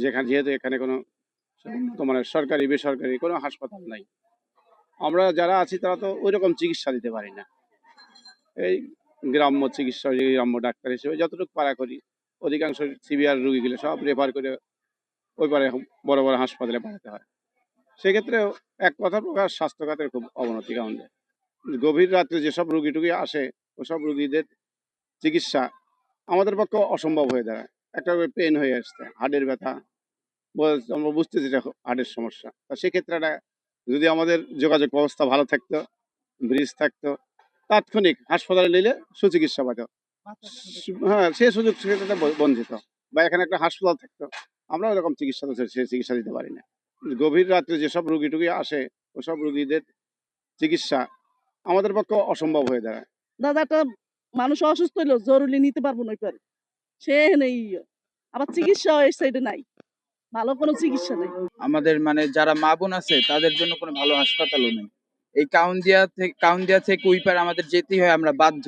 যেহেতু এখানে কোনো উন্নত মানের সরকারি বেসরকারি কোনো হাসপাতাল নাই, আমরা যারা আছি তারা তো ওই রকম চিকিৎসা দিতে পারি না। এই গ্রাম্য চিকিৎসা, গ্রাম্য ডাক্তার হিসেবে যতটুকু পারা করি। অধিকাংশ সিভিয়ার রুগী গেলে সব রেফার করে ওই পারে বড় বড় হাসপাতালে পাঠাতে হয়। সেক্ষেত্রে এক কথা প্রকার স্বাস্থ্য খাতের খুব অবনতি। কারণ গভীর রাত্রে যেসব রুগী টুগী আসে, ওসব রুগীদের চিকিৎসা আমাদের পক্ষে অসম্ভব হয়ে দাঁড়ায়। একটা পেন হয়ে আসছে, হাড়ের ব্যথা, আমরা বুঝতেছি এটা হার্টের সমস্যা। তা সেক্ষেত্রে যদি আমাদের যোগাযোগ ব্যবস্থা ভালো থাকতো, ব্রিজ থাকতো, তাৎক্ষণিক হাসপাতালে নিলে সুচিকিৎসা পাইতো। হ্যাঁ, সে সুযোগ সুবিধাটা বঞ্চিত। বা এখানে একটা হাসপাতাল থাকতো, আমরা ওরকম চিকিৎসা তো সে চিকিৎসা দিতে পারি না। গভীর রাত্রে যেসব রুগী টুগী আসে, ওসব রুগীদের চিকিৎসা আমাদের পক্ষে অসম্ভব হয়ে দাঁড়ায়। দাদা, একটা মানুষ অসুস্থ হইলো জরুরি নিতে পারবো না পারে, সে নেই। আবার চিকিৎসা এই সাইডে নাই, ভালো কোনো চিকিৎসা নেই। আমাদের মানে যারা মা বোন আছে তাদের জন্য কোনো ভালো হাসপাতালও নেই। এই কাউন্দিয়া থেকে ওই পারে আমাদের যেতেই হয়, আমরা বাধ্য।